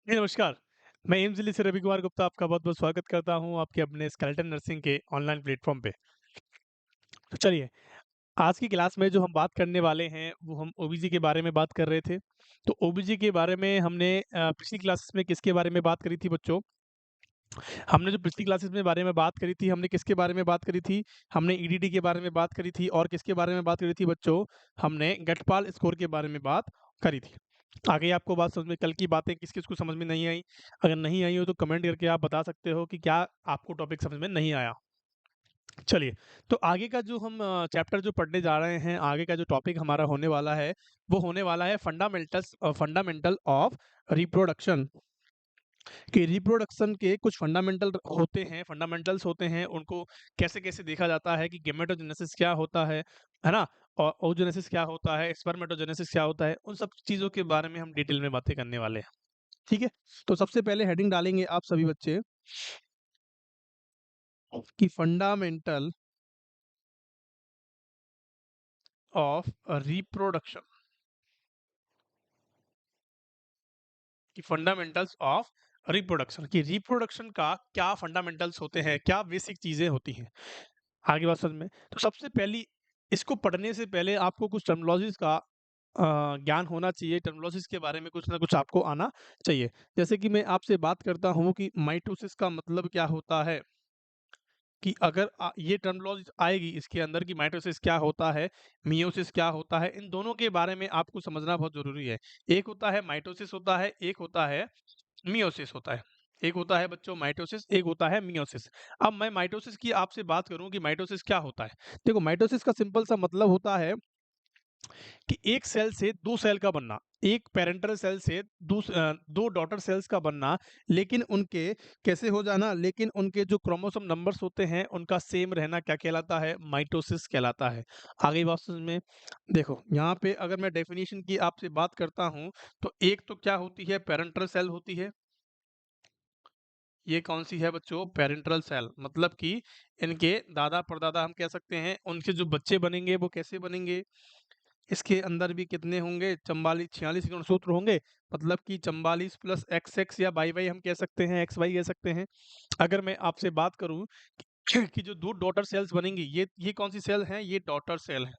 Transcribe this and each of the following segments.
जी, नमस्कार। मैं एम्स दिल्ली से रवि कुमार गुप्ता आपका बहुत-बहुत स्वागत करता हूँ आपके अपने स्केलेटन नर्सिंग के ऑनलाइन प्लेटफ़ॉर्म पे। तो चलिए, आज की क्लास में जो हम बात करने वाले हैं, वो हम ओबीजी के बारे में बात कर रहे थे। तो ओबीजी के बारे में हमने पिछली क्लासेस में किसके बारे में बात करी थी बच्चों? हमने जो पिछली क्लासेस में बारे में बात करी थी, हमने किसके बारे में बात करी थी? हमने ईडीडी के बारे में बात करी थी और किसके बारे में बात करी थी बच्चों? हमने गठपाल स्कोर के बारे में बात करी थी। आ गई आपको बात समझ में? कल की बातें किस-किस को समझ में नहीं आई? अगर नहीं आई हो तो कमेंट करके आप बता सकते हो कि क्या आपको टॉपिक समझ में नहीं आया। चलिए, तो आगे का जो हम चैप्टर जो पढ़ने जा रहे हैं, आगे का जो टॉपिक हमारा होने वाला है, वो होने वाला है फंडामेंटल ऑफ रिप्रोडक्शन। कि रिप्रोडक्शन के कुछ फंडामेंटल्स होते हैं, उनको कैसे-कैसे देखा जाता है कि गैमेटोजेनेसिस क्या होता है ना? और oogenesis क्या होता है, स्पर्मेटोजेनेसिस क्या होता है, उन सब चीज़ों के बारे में हम डिटेल में बातें करने वाले हैं, ठीक है? तो सबसे पहले हेडिंग डालेंगे आप सभी बच्चे कि फंडामेंटल ऑफ रिप्रोडक्शन कि फंडामेंटल्स ऑफ रिप्रोडक्शन कि रिप्रोडक्शन का क्या फंडामेंटल्स होते हैं, क्या बेसिक चीज़ें होती हैं। आगे बात समझ में? तो सबसे पहली इसको पढ़ने से पहले आपको कुछ टर्मिनोलॉजीज़ का ज्ञान होना चाहिए, टर्मिनोलॉजीज़ के बारे में कुछ ना कुछ आपको आना चाहिए। जैसे कि मैं आपसे बात करता हूँ कि माइटोसिस का मतलब क्या होता है? कि अगर ये टर्मिनोलॉजी आएगी इसके अंदर कि माइटोसिस क्या होता है, मियोसिस क्या होता है, इन दोनों के बारे में आपको समझना बहुत ज़रूरी है। एक होता है माइटोसिस होता है, एक होता है मियोसिस होता है। एक होता है बच्चों माइटोसिस, एक होता है मियोसिस। अब मैं माइटोसिस की आपसे बात करूँ कि माइटोसिस क्या होता है? देखो माइटोसिस का सिंपल सा मतलब होता है कि एक सेल से 2 सेल का बनना, एक पैरेंटल सेल से 2 डॉटर सेल्स का बनना, लेकिन उनके कैसे हो जाना? लेकिन उनके जो क्रोमोसोम नंबर्स होते हैं, उनका सेम रहना क्या कहलाता है? माइटोसिस कहलाता है। आ गई बात समझ में? देखो, यहाँ पे अगर मैं डेफिनिशन की आपसे बात करता हूँ, तो एक तो क्या होती है? पैरेंटल सेल होती है। ये कौन-सी है बच्चों? पैरेंटल सेल मतलब कि इनके दादा-परदादा हम कह सकते हैं, उनके जो बच्चे बनेंगे वो कैसे बनेंगे? इसके अंदर भी कितने होंगे 44 46 गुणसूत्र होंगे मतलब कि 44 प्लस XX या वाई वाई हम कह सकते हैं XY कह सकते हैं। अगर मैं आपसे बात करूँ कि जो 2 डॉटर सेल्स बनेंगी ये कौन-सी सेल हैं? ये डॉटर सेल हैं।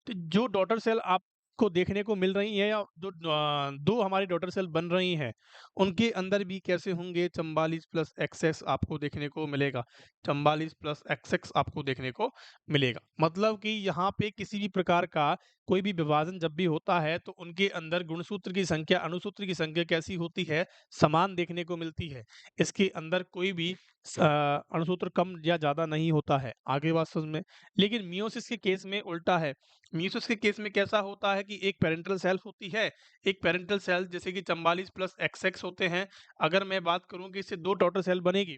तो जो डॉटर सेल आपको देखने को मिल रही हैं या 2 हमारी डॉटर सेल बन रही हैं, उनके अंदर भी कैसे होंगे 44 प्लस एक्सएक्स आपको देखने को मिलेगा। 44 प्लस एक्सएक्स आपको देखने को मिलेगा। मतलब कि यहाँ पे किसी भी प्रकार का कोई भी विभाजन जब भी होता है, तो उनके अंदर गुणसूत्र की संख्या, अणुसूत्र की संख्या कैसी होती है? समान देखने को मिलती है। इसके अंदर कोई भी अणुसूत्र कम या ज़्यादा नहीं होता है। आगे बात समझ में? लेकिन मियोसिस के केस में उल्टा है। मियोसिस के केस में कैसा होता है कि एक पैरेंटल सेल होती है, एक पैरेंटल सेल जैसे कि 44 प्लस एक्सएक्स होते हैं। अगर मैं बात करूँ कि इससे 2 डॉटर सेल बनेगी,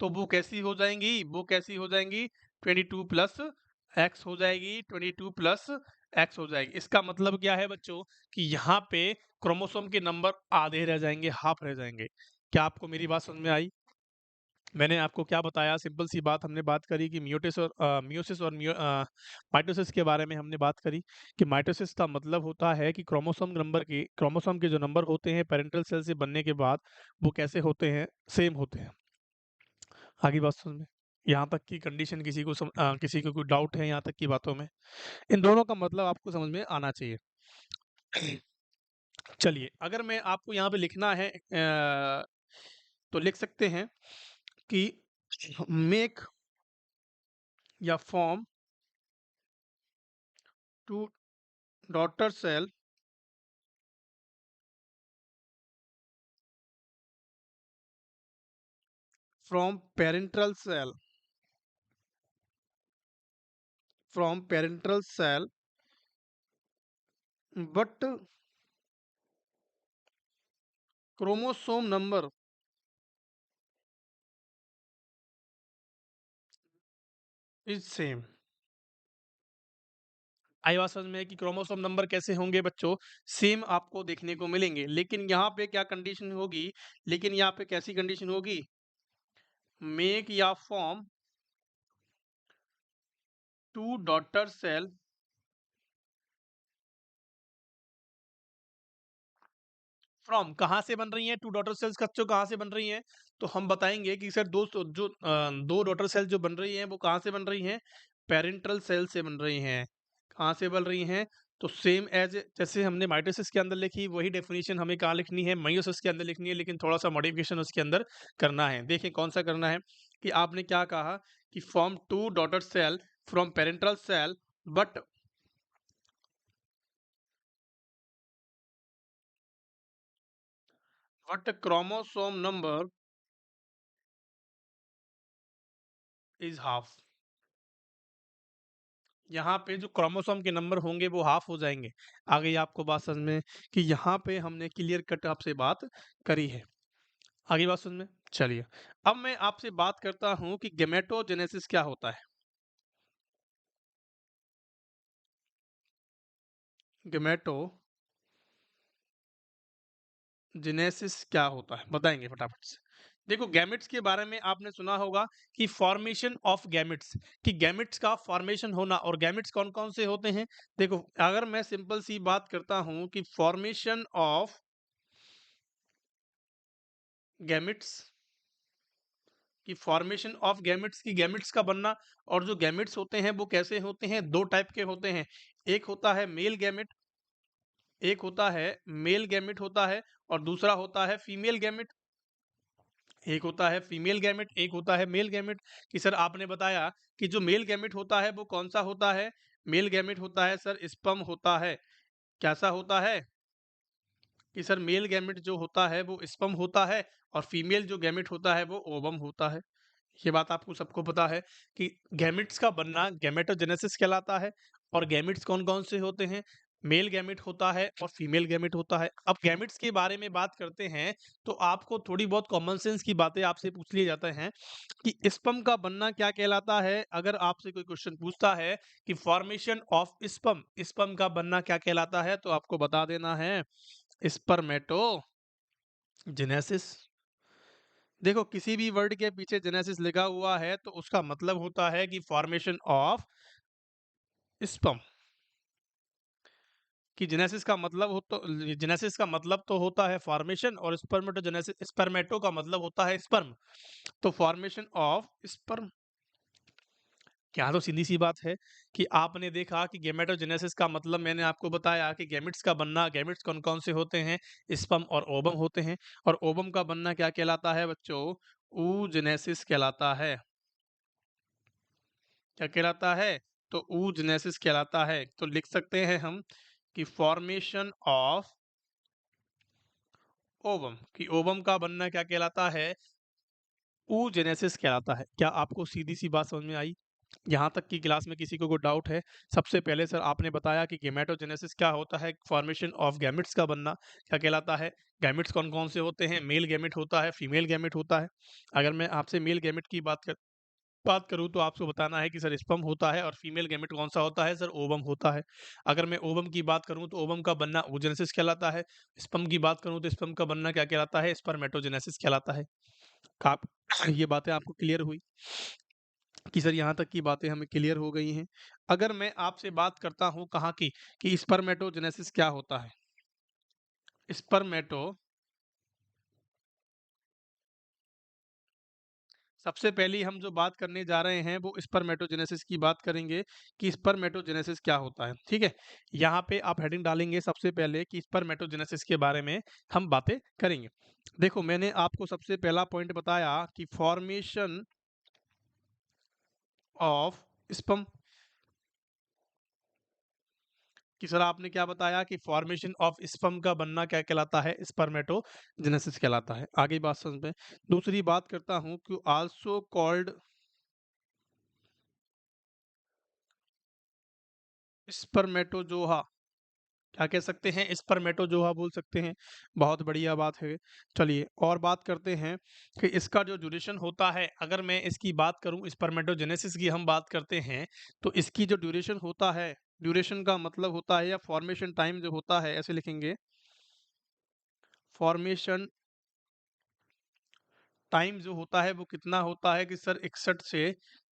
तो वो कैसी हो जाएँगी? वो कैसी हो जाएँगी? 22 प्लस एक्स हो जाएगी, 22 प्लस एक्स हो जाएगी। इसका मतलब क्या है बच्चों कि यहाँ पे क्रोमोसोम के नंबर आधे रह जाएँगे, हाफ रह जाएँगे। क्या आपको मेरी बात समझ में आई? मैंने आपको क्या बताया सिंपल सी बात हमने बात करी कि मियोसिस और माइटोसिस के बारे में हमने बात करी कि माइटोसिस का मतलब होता है कि क्रोमोसोम के जो नंबर होते हैं पैरेंटल सेल से बनने के बाद वो कैसे होते हैं सेम होते हैं। आगे बात समझ में? यहाँ तक की कंडीशन किसी को कोई डाउट है यहाँ तक की बातों में? इन दोनों का मतलब आपको समझ में आना चाहिए। चलिए अगर मैं आपको यहाँ पे लिखना है तो लिख सकते हैं कि मेक या form two daughter cell from parental cell from parental cell but chromosome number is same। आई बात समझ में कि क्रोमोसोम नंबर कैसे होंगे बच्चों सेम आपको देखने को मिलेंगे लेकिन यहाँ पे क्या कंडीशन होगी लेकिन यहाँ पे कैसी कंडीशन होगी मेक या form two daughter cell from कहाँ से बन रही हैं, टू डॉटर सेल्स कच्चो कहाँ से बन रही हैं, तो हम बताएंगे कि सर दो डॉटर सेल जो बन रही हैं वो कहाँ से बन रही हैं, पेरेंटल सेल से बन रही हैं। कहाँ से बन रही हैं, तो सेम एज जैसे हमने माइटोसिस के अंदर लिखी वही डेफिनेशन हमें कहाँ लिखनी है, मेयोसिस के अंदर लिखनी है, लेकिन थोड़ा सा मॉडिफिकेशन उसके अंदर करना है। देखिए कौन सा करना है, कि आपने क्या कहा कि form two daughter cell from parental cell but chromosome number is half. यहाँ पे जो क्रोमोसोम के नंबर होंगे वो हाफ हो जाएंगे। आ गई आपको बात समझ में, कि यहाँ पे हमने क्लियर कट आपसे बात करी है। आगे बात समझ में, चलिए अब मैं आपसे बात करता हूँ कि गेमेटोजेनेसिस क्या होता है। गेमेटोजेनेसिस क्या होता है बताएंगे फटाफट से। देखो गैमेट्स के बारे में आपने सुना होगा कि फॉर्मेशन ऑफ गैमेट्स, कि गैमेट्स का फॉर्मेशन होना, और गैमेट्स कौन कौन से होते हैं। देखो अगर मैं सिंपल सी बात करता हूं कि फॉर्मेशन ऑफ गैमेट्स, कि फॉर्मेशन ऑफ गैमेट्स, की गैमेट्स का बनना, और जो गैमेट्स होते हैं वो कैसे होते हैं, दो टाइप के होते हैं। एक होता है मेल गैमेट, एक होता है मेल गैमेट होता है, और दूसरा होता है फीमेल गैमेट। एक होता है फीमेल गैमेट, एक होता है मेल गैमेट। कि सर आपने बताया कि जो मेल गैमेट होता है वो कौन सा होता है, मेल गैमेट होता है सर स्पर्म होता है। कैसा होता है, कि सर मेल गैमेट जो होता है वो स्पर्म होता है, और फीमेल जो गैमेट होता है वो ओवम होता है। ये बात आपको सबको पता है कि गैमेट्स का बनना गैमेटोजेनेसिस कहलाता है। और गैमेट्स कौन कौन से होते हैं, मेल गैमेट होता है और फीमेल गैमेट होता है। अब गैमेट्स के बारे में बात करते हैं तो आपको थोड़ी बहुत कॉमन सेंस की बातें आपसे पूछ लिए जाते हैं, कि स्पर्म का बनना क्या कहलाता है। अगर आपसे कोई क्वेश्चन पूछता है कि फॉर्मेशन ऑफ स्पर्म, स्पर्म का बनना क्या कहलाता है, तो आपको बता देना है स्पर्मेटोजेनेसिस। देखो किसी भी वर्ड के पीछे जेनेसिस लिखा हुआ है तो उसका मतलब होता है कि फॉर्मेशन ऑफ स्पर्म। कि जेनेसिस का मतलब हो तो जेनेसिस का मतलब तो होता है फॉर्मेशन, और स्पर्मेटोजेनेसिस, स्पर्मेटो का मतलब होता है स्पर्म। तो फॉर्मेशन ऑफ स्पर्म, क्या तो सीधी सी बात है कि आपने देखा कि गेमेटोजेनेसिस का मतलब मैंने आपको बताया कि गैमेट्स का बनना, गैमेट्स कौन कौन से होते हैं, स्पर्म और ओवम होते हैं। और ओवम का बनना क्या कहलाता है बच्चों, oogenesis कहलाता है। क्या कहलाता है, तो oogenesis कहलाता है। तो लिख सकते हैं हम कि फॉर्मेशन ऑफ ओवम, कि ओवम का बनना क्या कहलाता है, oogenesis कहलाता है। क्या आपको सीधी सी बात समझ में आई। यहाँ तक की क्लास में किसी को कोई डाउट है। सबसे पहले सर आपने बताया कि गेमेटोजेनेसिस क्या होता है, फॉर्मेशन ऑफ गैमेट्स का बनना क्या कहलाता है। गैमेट्स कौन कौन से होते हैं, मेल गैमेट होता है, फीमेल गैमेट होता है। अगर मैं आपसे मेल गैमेट की बात करूँ तो आपको बताना है कि सर स्पर्म होता है, और फीमेल गैमेट कौन सा होता है, सर ओवम होता है। अगर मैं ओवम की बात करूँ तो ओवम का बनना oogenesis कहलाता है। स्पर्म की बात करूँ तो स्पर्म का बनना क्या कहलाता है, स्पर्मेटोजेनेसिस कहलाता है। आप ये बातें आपको क्लियर हुई, कि सर यहाँ तक की बातें हमें क्लियर हो गई हैं। अगर मैं आपसे बात करता हूँ कहाँ की, कि स्पर्मेटोजेनेसिस क्या होता है। स्पर्मेटो सबसे पहली हम जो बात करने जा रहे हैं वो स्पर्मेटोजेनेसिस की बात करेंगे, कि स्पर्मेटोजेनेसिस क्या होता है। ठीक है, यहाँ पे आप हेडिंग डालेंगे सबसे पहले कि स्पर्मेटोजेनेसिस के बारे में हम बातें करेंगे। देखो मैंने आपको सबसे पहला पॉइंट बताया कि फॉर्मेशन ऑफ स्पर्म, कि सर आपने क्या बताया कि फॉर्मेशन ऑफ स्पर्म का बनना क्या कहलाता है, स्पर्मेटोजेनेसिस कहलाता है। आगे बात समझ में, दूसरी बात करता हूँ कि आल्सो कॉल्ड स्पर्मेटोजोआ, क्या कह सकते हैं, स्पर्मेटोजोआ बोल सकते हैं। बहुत बढ़िया बात है। चलिए और बात करते हैं कि इसका जो ड्यूरेशन होता है, अगर मैं इसकी बात करूं, स्पर्मेटोजेनेसिस की हम बात करते हैं, तो इसकी जो ड्यूरेशन होता है, ड्यूरेशन का मतलब होता है, या फॉर्मेशन टाइम जो होता है, ऐसे लिखेंगे, फॉर्मेशन टाइम जो होता है वो कितना होता है, कि सर 61 से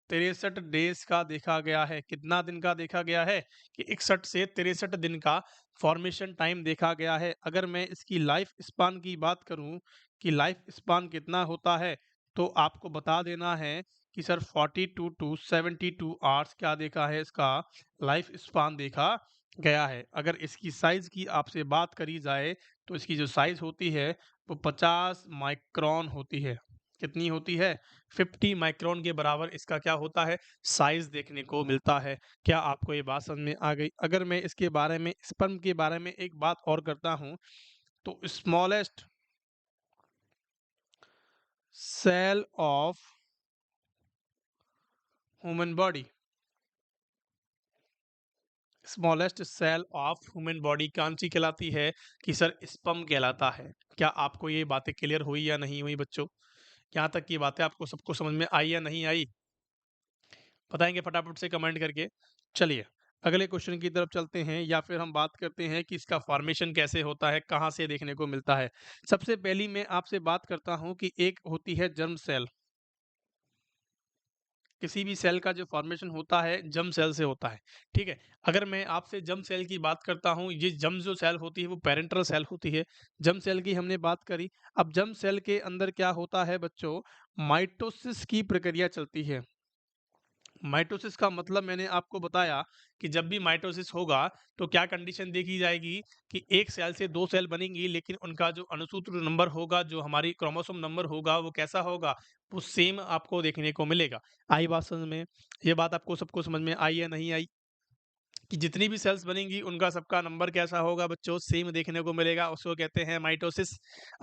63 डेज का देखा गया है। कितना दिन का देखा गया है कि 61 से 63 दिन का फॉर्मेशन टाइम देखा गया है। अगर मैं इसकी लाइफ स्पान की बात करूं कि लाइफ स्पान कितना होता है, तो आपको बता देना है कि सर 42 टू 72 आवर्स क्या देखा है, इसका लाइफ स्पान देखा गया है। अगर इसकी साइज की आपसे बात करी जाए तो इसकी जो साइज होती है वो 50 माइक्रोन होती है। कितनी होती है? 50 माइक्रोन के बराबर इसका क्या होता है, साइज देखने को मिलता है। क्या आपको ये बात समझ में आ गई? अगर मैं इसके बारे में, स्पर्म के बारे में एक बात और करता हूं, तो smallest cell of human body, smallest cell of human body कौन सी कहलाती है? कि सर स्पर्म कहलाता है। क्या आपको ये बातें क्लियर हुई या नहीं हुई बच्चों? यहाँ तक की बातें आपको सबको समझ में आई या नहीं आई? बताएंगे फटाफट से कमेंट करके। चलिए अगले क्वेश्चन की तरफ चलते हैं, या फिर हम बात करते हैं कि इसका फॉर्मेशन कैसे होता है, कहाँ से देखने को मिलता है। सबसे पहली मैं आपसे बात करता हूं कि एक होती है जर्म सेल। किसी भी सेल का जो फॉर्मेशन होता है जर्म सेल से होता है, ठीक है। अगर मैं आपसे जर्म सेल की बात करता हूं, ये जर्म जो सेल होती है वो पेरेंटल सेल होती है। जर्म सेल की हमने बात करी। अब जर्म सेल के अंदर क्या होता है बच्चों, माइटोसिस की प्रक्रिया चलती है। माइटोसिस का मतलब मैंने आपको बताया कि जब भी माइटोसिस होगा तो क्या कंडीशन देखी जाएगी कि एक सेल से दो सेल बनेंगी, लेकिन उनका जो अणुसूत्र नंबर होगा, जो हमारी क्रोमोसोम नंबर होगा, वो कैसा होगा, वो सेम आपको देखने को मिलेगा। आई बात समझ में? ये बात आपको सबको समझ में आई या नहीं आई कि जितनी भी सेल्स बनेंगी उनका सबका नंबर कैसा होगा बच्चों, सेम देखने को मिलेगा, उसको कहते हैं माइटोसिस।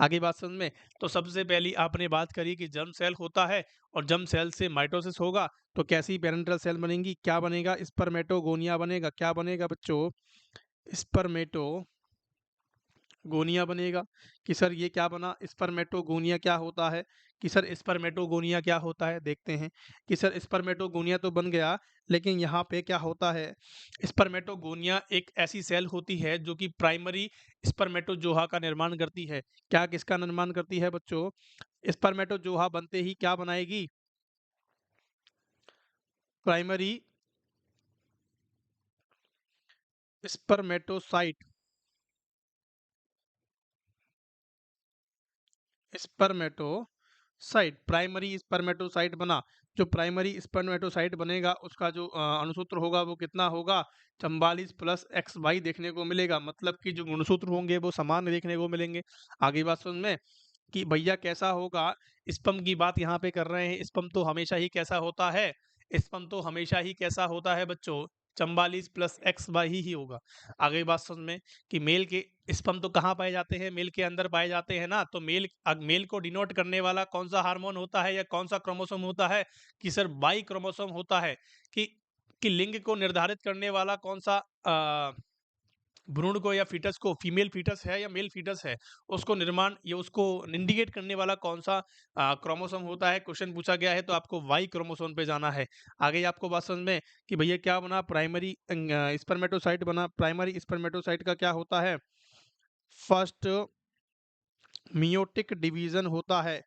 आगे बात समझ में? तो सबसे पहली आपने बात करी कि जर्म सेल होता है और जर्म सेल से माइटोसिस होगा तो कैसी पेरेंटल सेल बनेंगी, क्या बनेगा, स्पर्मेटोगोनिया बनेगा। क्या बनेगा बच्चों? स्पर्मेटो गोनिया बनेगा। कि सर ये क्या बना, स्पर्मेटोगोनिया क्या होता है? कि सर स्पर्मेटोगोनिया क्या होता है, देखते हैं। कि सर स्पर्मेटोगोनिया तो बन गया, लेकिन यहाँ पे क्या होता है, स्पर्मेटोगोनिया एक ऐसी सेल होती है जो कि प्राइमरी स्पर्मेटोजोहा का निर्माण करती है। क्या किसका निर्माण करती है बच्चों? स्पर्मेटोजोहा बनते ही क्या बनाएगी, primary spermatocyte. Spermatocyte, primary spermatocyte बना। जो प्राइमरी स्पर्मेटोसाइट बनेगा उसका जो अणुसूत्र होगा वो कितना होगा, 44 प्लस एक्स वाई देखने को मिलेगा। मतलब कि जो गुणसूत्र होंगे वो समान देखने को मिलेंगे। आगे बात समझ में? कि भैया कैसा होगा, स्पर्म की बात यहाँ पे कर रहे हैं। स्पर्म तो हमेशा ही कैसा होता है, स्पर्म तो हमेशा ही कैसा होता है बच्चों, 44 प्लस एक्स वाई ही होगा। आगे बात समझ में? कि मेल के स्पर्म तो कहाँ पाए जाते हैं, मेल के अंदर पाए जाते हैं ना। तो मेल को डिनोट करने वाला कौन सा हार्मोन होता है या कौन सा क्रोमोसोम होता है? कि सर बाई क्रोमोसोम होता है। कि कि लिंग को निर्धारित करने वाला कौन सा भ्रूण को या फीटस को, फीमेल फीटस है या मेल फीटस है, उसको निर्माण या उसको इंडिकेट करने वाला कौन सा क्रोमोसोम होता है। क्वेश्चन पूछा गया है तो आपको वाई क्रोमोसोम पे जाना है। आगे आपको बात समझ में? कि भैया क्या बना, प्राइमरी स्पर्मेटोसाइट बना। प्राइमरी स्पर्मेटोसाइट का क्या होता है, फर्स्ट मियोटिक डिवीजन होता है।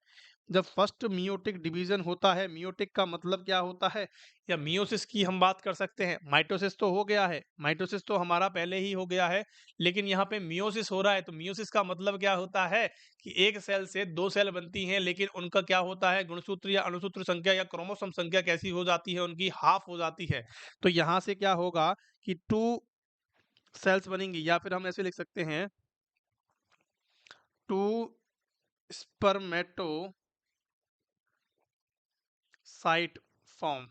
जब फर्स्ट मियोटिक डिवीजन होता है, मियोटिक का मतलब क्या होता है, या मियोसिस की हम बात कर सकते हैं। माइटोसिस तो हो गया है, माइटोसिस तो हमारा पहले ही हो गया है, लेकिन यहाँ पे मियोसिस हो रहा है। तो मियोसिस का मतलब क्या होता है कि एक सेल से दो सेल बनती हैं, लेकिन उनका क्या होता है, गुणसूत्र या अणुसूत्र संख्या या क्रोमोसोम संख्या कैसी हो जाती है, उनकी हाफ हो जाती है। तो यहाँ से क्या होगा कि टू सेल्स बनेंगी, या फिर हम ऐसे लिख सकते हैं, टू स्पर्मेटो साइट फॉर्म।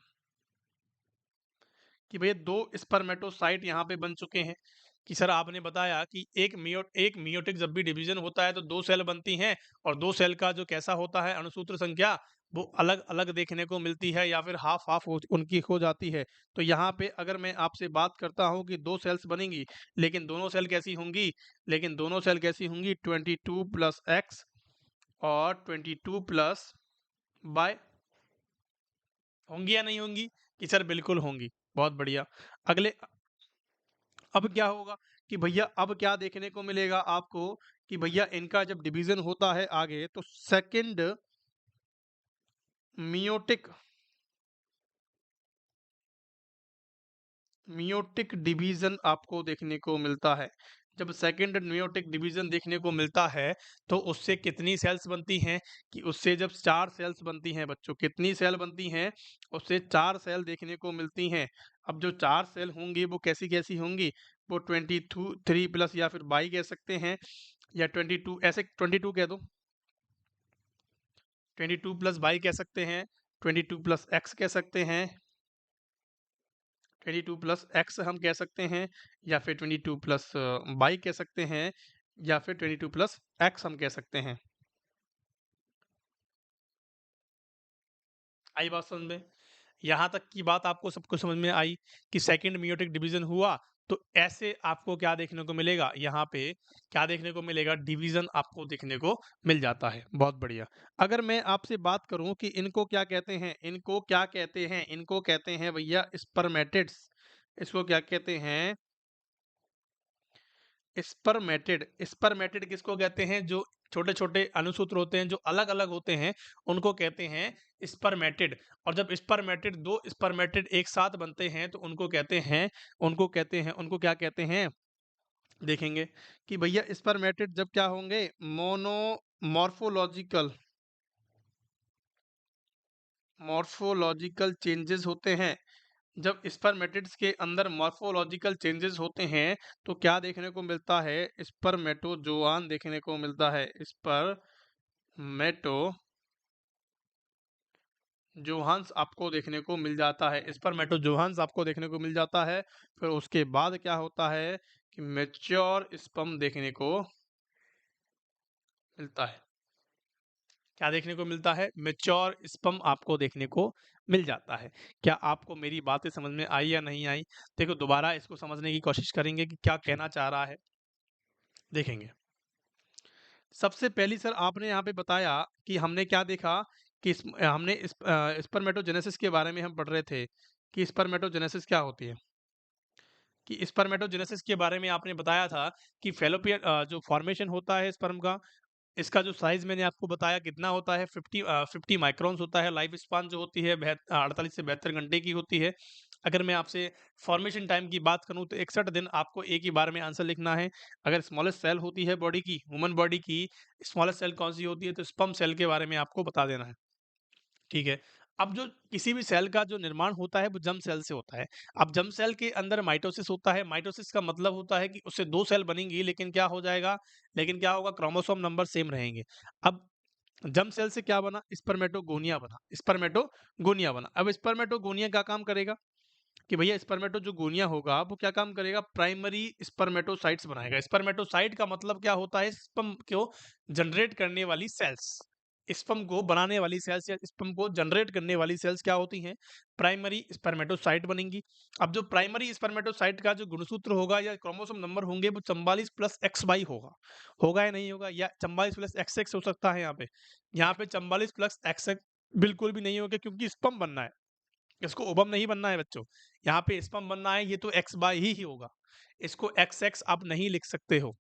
कि भैया दो स्पर्मेटोसाइट यहाँ पे बन चुके हैं। कि सर आपने बताया कि एक मियोटिक जब भी डिवीजन होता है तो दो सेल बनती हैं, और दो सेल का जो कैसा होता है अणुसूत्र संख्या, वो अलग अलग देखने को मिलती है, या फिर हाफ हाफ उनकी हो जाती है। तो यहाँ पे अगर मैं आपसे बात करता हूँ कि दो सेल्स बनेंगी, लेकिन दोनों सेल कैसी होंगी, 22 प्लस एक्स और 22 प्लस बाय, होंगी या नहीं होंगी? कि सर बिल्कुल होंगी। बहुत बढ़िया। अगले, अब क्या होगा कि भैया अब क्या देखने को मिलेगा आपको, कि भैया इनका जब डिवीजन होता है आगे, तो सेकंड मियोटिक मियोटिक डिवीजन आपको देखने को मिलता है। जब सेकंड मियोटिक डिवीजन देखने को मिलता है तो उससे कितनी सेल्स बनती हैं कि उससे जब 4 सेल्स बनती हैं बच्चों, कितनी सेल बनती हैं? उससे 4 सेल देखने को मिलती हैं। अब जो 4 सेल होंगी वो कैसी-कैसी होंगी? वो 22 3 प्लस या फिर बाई कह सकते हैं या 22 ऐसे 22 कह दो। 22 प्लस बाई कह सकते हैं, 22 प्लस एक्स कह सकते हैं, 22 प्लस एक्स हम कह सकते हैं या फिर 22 प्लस वाई कह सकते हैं या फिर 22 प्लस एक्स हम कह सकते हैं। आई बात समझ में? यहाँ तक की बात आपको सब कुछ समझ में आई कि सेकंड मेयोटिक डिवीजन हुआ तो ऐसे आपको क्या देखने को मिलेगा? यहाँ पे क्या देखने को मिलेगा? डिवीजन आपको देखने को मिल जाता है। बहुत बढ़िया। अगर मैं आपसे बात करूं कि इनको क्या कहते हैं? इनको क्या कहते हैं? इनको कहते हैं भैया स्पर्मेटिड्स। इसको क्या कहते हैं? स्पर्मेटिड। स्पर्मेटिड किसको कहते हैं? जो छोटे-छोटे अणुसूत्र होते हैं, जो अलग-अलग होते हैं, उनको कहते हैं स्पर्मेटिड। और जब स्पर्मेटिड 2 स्पर्मेटिड एक साथ बनते हैं, तो उनको क्या कहते हैं? देखेंगे कि भैया स्पर्मेटिड जब क्या होंगे? मोनोमॉर्फोलॉजिकल मॉर्फोलॉजिकल चेंजेस होते हैं। जब स्पर्मेटिड्स के अंदर मॉर्फोलॉजिकल चेंजेस होते हैं तो क्या देखने को मिलता है? स्पर्मेटोजोआन देखने को मिलता है। स्पर्मेटोजोहान्स आपको देखने को मिल जाता है। स्पर्मेटोजोहान्स आपको देखने को मिल जाता है। फिर उसके बाद क्या होता है कि मैच्योर स्पर्म देखने को मिलता है। क्या देखने को मिलता है? मैच्योर स्पर्म आपको देखने को मिल जाता है। क्या आपको मेरी बातें समझ में आई या नहीं आई? देखो दोबारा इसको समझने की कोशिश करेंगे कि क्या कहना चाह रहा है। देखेंगे। सबसे पहली सर आपने यहाँ पे बताया कि हमने क्या देखा कि स्पर्मेटोजेनेसिस के बारे में हम पढ़ रहे थे कि स्पर्मेटोजेनेसिस क्या होती है? कि स्पर्मेटोजेनेसिस के बारे में आपने बताया था कि फैलोपियन जो फॉर्मेशन होता है स्पर्म का, इसका जो साइज़ मैंने आपको बताया कितना होता है 50 माइक्रोन्स होता है। लाइफ स्पान जो होती है 48 से 72 घंटे की होती है। अगर मैं आपसे फॉर्मेशन टाइम की बात करूँ तो 61 दिन आपको एक ही बार में आंसर लिखना है। अगर स्मॉलेस्ट सेल होती है बॉडी की, ह्यूमन बॉडी की स्मॉलेस्ट सेल कौन-सी होती है तो स्पर्म सेल के बारे में आपको बता देना है। ठीक है। अब जो किसी भी सेल का जो निर्माण होता है वो जर्म सेल से होता है। अब जर्म सेल के अंदर माइटोसिस होता है। माइटोसिस का मतलब होता है कि उससे 2 सेल बनेंगी लेकिन क्या होगा क्रोमोसोम नंबर सेम रहेंगे। अब जर्म सेल से क्या बना? स्पर्मेटोगोनिया बना। अब स्पर्मेटोगोनिया क्या काम करेगा? कि भैया स्पर्मेटो जो गोनिया होगा वो क्या काम करेगा? प्राइमरी स्पर्मेटोसाइट्स बनाएगा। स्पर्मेटोसाइट का मतलब क्या होता है? स्पर्म को जनरेट करने वाली सेल्स। स्पर्म को बनाने वाली सेल्स या स्पर्म को जनरेट करने वाली सेल्स क्या होती हैं? प्राइमरी स्पर्मेटोसाइट बनेंगी। अब जो प्राइमरी स्पर्मेटोसाइट का जो गुणसूत्र होगा या क्रोमोसोम नंबर होंगे वो 44 प्लस एक्स वाई होगा। होगा या नहीं होगा? या 44 प्लस एक्स एक्स हो सकता है यहाँ पे। यहाँ पे 44 प्लस एक्स एक्स बिल्कुल भी नहीं होगा क्योंकि स्पर्म बनना है। इसको ओबम नहीं बनना है बच्चों। यहाँ पे स्पर्म बनना है, ये तो एक्स बाय ही होगा। इसको एक्स एक्स आप नहीं लिख सकते हो।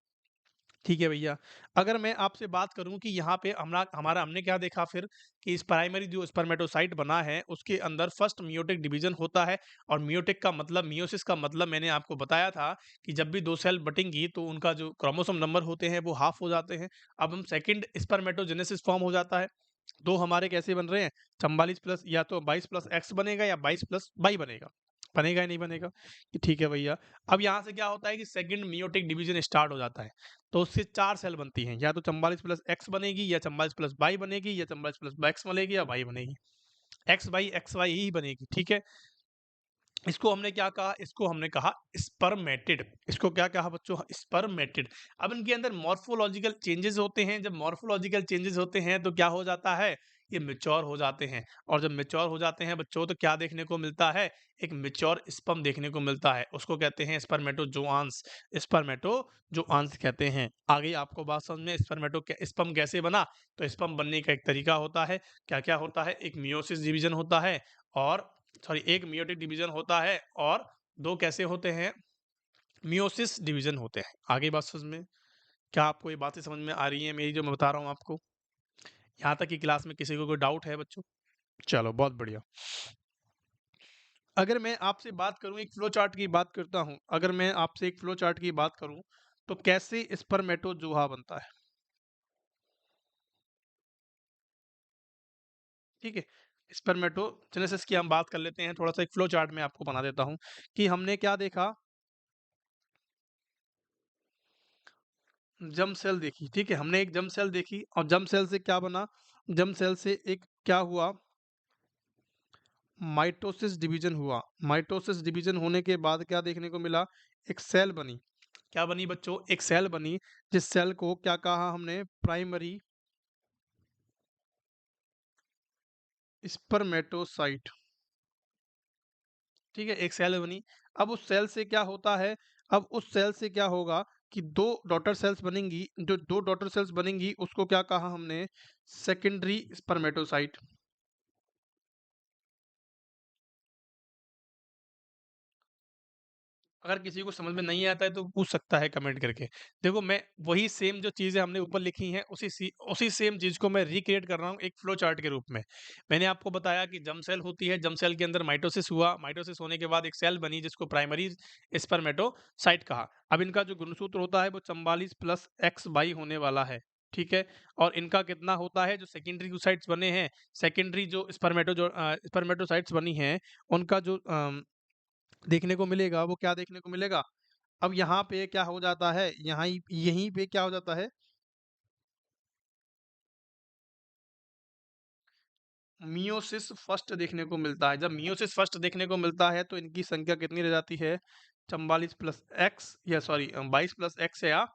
ठीक है भैया। अगर मैं आपसे बात करूँ कि यहाँ पे हमने क्या देखा फिर कि इस प्राइमरी जो स्पर्मेटोसाइट बना है, उसके अंदर फर्स्ट मेयोटिक डिवीजन होता है और मेयोटिक का मतलब मियोसिस का मतलब मैंने आपको बताया था कि जब भी 2 सेल बटेंगी तो उनका जो क्रोमोसोम नंबर होते हैं वो हाफ हो जाते हैं। अब हम सेकंड स्पर्मेटोजेनेसिस फॉर्म हो जाता है। 2 हमारे कैसे बन रहे हैं? 44 प्लस या तो 22 प्लस एक्स बनेगा या 22 प्लस वाई बनेगा। बनेगा या नहीं बनेगा? कि ठीक है भैया। अब यहाँ से क्या होता है कि सेकंड मेयोटिक डिवीजन स्टार्ट हो जाता है। तो उससे 4 सेल बनती हैं। या तो 44 प्लस एक्स बनेगी या 44 प्लस वाई बनेगी या 44 प्लस एक्स बनेगी या वाई बनेगी। एक्स वाई ही बनेगी, ठीक है? इसको हमने क्या कहा? इसको हमने कहा स्पर्मेटिड। इसको क्या कहा बच्चों? स्पर्मेटिड। अब इनके अंदर मॉर्फोलॉजिकल चेंजेस होते हैं। जब मॉर्फोलॉजिकल चेंजेस होते हैं तो क्या हो जाता है? ये मैच्योर हो जाते हैं और जब मैच्योर हो जाते हैं बच्चों तो क्या देखने को मिलता है? एक मैच्योर स्पर्म देखने को मिलता है। उसको कहते हैं स्पर्मेटोजोआंस। स्पर्मेटोजोआंस कहते हैं। आगे आपको बात समझ में स्पर्म कैसे बना? तो स्पर्म बनने का एक तरीका होता है। क्या-क्या होता है? एक मियोसिस डिवीजन होता है और एक मियोटिक डिवीजन होता है और 2 कैसे होते हैं? मियोसिस डिवीजन होते हैं। आगे बात समझ में? क्या आपको ये बातें समझ में आ रही हैं मेरी जो मैं बता रहा हूँ आपको? यहाँ तक कि क्लास में किसी को कोई डाउट है बच्चों? चलो बहुत बढ़िया। अगर मैं आपसे बात करूं, एक फ्लो चार्ट की बात करता हूं, अगर मैं आपसे एक फ्लो चार्ट की बात करूं तो कैसे स्पर्मेटोजोआ बनता है, ठीक है। स्पर्मेटोजेनेसिस की हम बात कर लेते हैं, थोड़ा सा एक फ्लो चार्ट में आपको बना देता हूं कि हमने क्या देखा, जर्म सेल देखी, ठीक है। हमने एक जर्म सेल देखी और जर्म सेल से क्या बना, जर्म सेल से एक क्या हुआ, माइटोसिस डिवीजन हुआ। माइटोसिस डिवीजन होने के बाद क्या देखने को मिला, एक सेल बनी। क्या बनी बच्चों, एक सेल बनी, जिस सेल को क्या कहा हमने, प्राइमरी स्पर्मेटोसाइट, ठीक है। एक सेल बनी। अब उस सेल से क्या होता है, अब उस सेल से क्या होगा कि दो डॉटर सेल्स बनेंगी, जो दो डॉटर सेल्स बनेंगी उसको क्या कहा हमने, सेकेंडरी स्पर्मेटोसाइट। अगर किसी को समझ में नहीं आता है तो पूछ सकता है कमेंट करके। देखो मैं वही सेम जो चीज़ें हमने ऊपर लिखी हैं उसी सेम चीज़ को मैं रिक्रिएट कर रहा हूँ एक फ्लो चार्ट के रूप में। मैंने आपको बताया कि जर्म सेल होती है, जर्म सेल के अंदर माइटोसिस हुआ, माइटोसिस होने के बाद एक सेल बनी जिसको प्राइमरी स्पर्मेटोसाइट कहा। अब इनका जो गुणसूत्र होता है वो 44 प्लस एक्स वाई होने वाला है, ठीक है। और इनका कितना होता है, जो सेकेंडरी साइट्स बने हैं, सेकेंडरी जो स्पर्मेटोसाइट्स बनी हैं, उनका जो देखने को मिलेगा वो क्या देखने को मिलेगा। अब यहाँ पे क्या हो जाता है, यहाँ यहीं पे क्या हो जाता है, मियोसिस फर्स्ट देखने को मिलता है। जब मियोसिस फर्स्ट देखने को मिलता है तो इनकी संख्या कितनी रह जाती है, 44 प्लस एक्स, या सॉरी 22 प्लस एक्स, या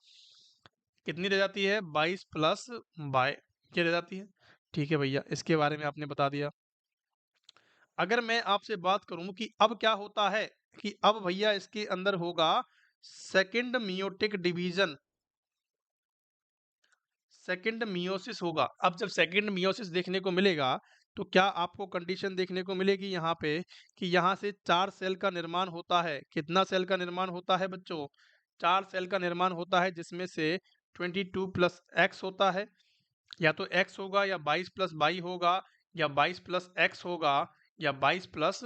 कितनी रह जाती है, 22 प्लस बाय, क्या रह जाती है, ठीक है भैया, इसके बारे में आपने बता दिया। अगर मैं आपसे बात करूं कि अब क्या होता है, कि अब भैया इसके अंदर होगा second meiotic division, second meiosis होगा। अब जब सेकंड मियोसिस देखने को मिलेगा तो क्या आपको कंडीशन देखने को मिलेगी यहाँ पे, कि यहाँ से 4 सेल का निर्माण होता है। कितना सेल का निर्माण होता है बच्चों, 4 सेल का निर्माण होता है, जिसमें से 22 प्लस एक्स होता है, या तो एक्स होगा, या 22 प्लस बाई होगा, या 22 प्लस एक्स होगा, या 22 प्लस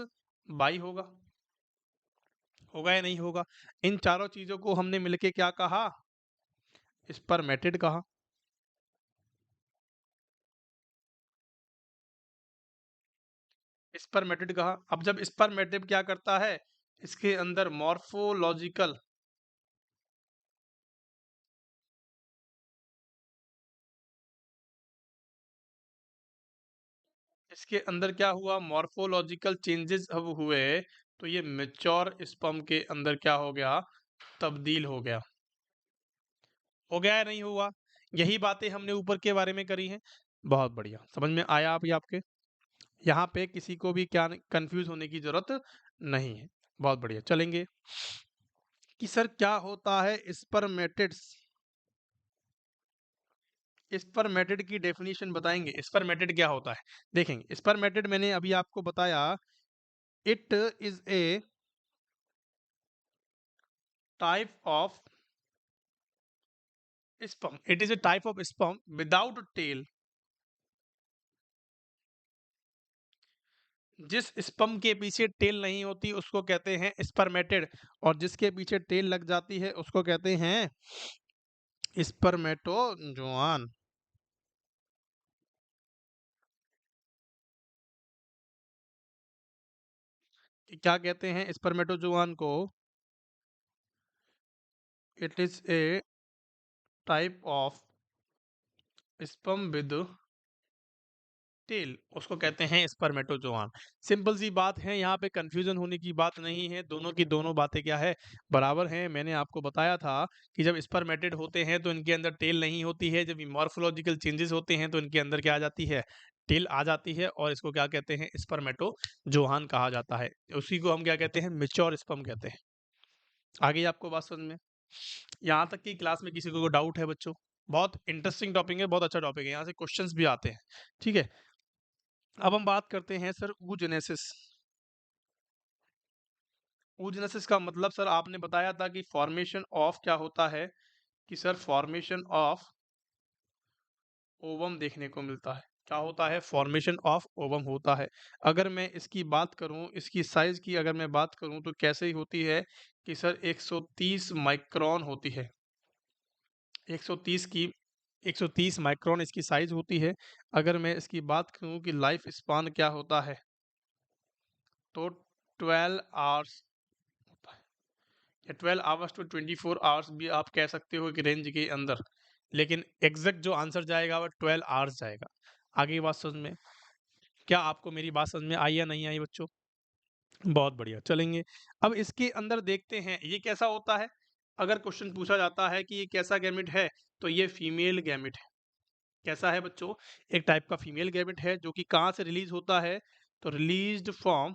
बाई होगा। होगा या नहीं होगा। इन चारों चीजों को हमने मिलके क्या कहा, स्पर्मेटिड कहा। स्पर्मेटिड कहा। अब जब स्पर्मेटिड क्या करता है, इसके अंदर मॉर्फोलॉजिकल, इसके अंदर क्या हुआ, मॉर्फोलॉजिकल चेंजेस अब हुए, तो ये मेच्योर स्पर्म के अंदर क्या हो गया, तब्दील हो गया। हो गया या नहीं हुआ। यही बातें हमने ऊपर के बारे में करी हैं। बहुत बढ़िया, समझ में आया अभी आपके। यहाँ पे किसी को भी क्या कंफ्यूज होने की जरूरत नहीं है। बहुत बढ़िया, चलेंगे कि सर क्या होता है स्पर्मेटिड्स, स्पर्मेटिड की डेफिनेशन बताएंगे, स्पर्मेटिड क्या होता है। देखेंगे स्पर्मेटिड, मैंने अभी आपको बताया, it is a type of sperm, it is a type of sperm without tail, जिस स्पर्म के पीछे टेल नहीं होती उसको कहते हैं स्पर्मेटिड, और जिसके पीछे टेल लग जाती है उसको कहते हैं स्पर्मेटोजोआन। क्या कहते हैं स्पर्मेटोजोआन को, it is a type of sperm with tail, उसको कहते हैं स्पर्मेटोजोआन। सिंपल सी बात है, यहाँ पे कंफ्यूजन होने की बात नहीं है, दोनों की दोनों बातें क्या है, बराबर हैं। मैंने आपको बताया था कि जब स्पर्मेटेड होते हैं तो इनके अंदर टेल नहीं होती है, जब मॉर्फोलॉजिकल चेंजेस होते हैं तो इनके अंदर क्या आ जाती है, टेल आ जाती है, और इसको क्या कहते हैं, स्पर्मेटोजोआन कहा जाता है। उसी को हम क्या कहते हैं, मेच्योर स्पर्म कहते हैं। आगे आपको बात समझ में, यहाँ तक कि क्लास में किसी को डाउट है बच्चों, बहुत इंटरेस्टिंग टॉपिक है, बहुत अच्छा टॉपिक है, यहाँ से क्वेश्चंस भी आते हैं, ठीक है। अब हम बात करते हैं सर oogenesis। oogenesis का मतलब सर आपने बताया था कि फॉर्मेशन ऑफ क्या होता है, कि सर फॉर्मेशन ऑफ ओवम देखने को मिलता है। क्या होता है, फॉर्मेशन ऑफ ओवम होता है। अगर मैं इसकी बात करूं, इसकी साइज की अगर मैं बात करूं तो कैसे ही होती है कि सर 130 माइक्रोन होती है। 130 की 130 माइक्रोन इसकी साइज होती है। अगर मैं इसकी बात करूं कि लाइफ स्पान क्या होता है, तो 12 आवर्स होता है, या 12 आवर्स टू 24 आवर्स भी आप कह सकते हो कि रेंज के अंदर, लेकिन एग्जैक्ट जो आंसर जाएगा वो 12 आवर्स जाएगा। आगे की बात समझ में, क्या आपको मेरी बात समझ में आई या नहीं आई बच्चों? बहुत बढ़िया, चलेंगे। अब इसके अंदर देखते हैं ये कैसा होता है। अगर क्वेश्चन पूछा जाता है कि ये कैसा गैमेट है, तो ये फीमेल गैमेट है। कैसा है बच्चों? एक टाइप का फीमेल गैमेट है जो कि कहाँ से रिलीज होता है, तो रिलीज्ड फ्रॉम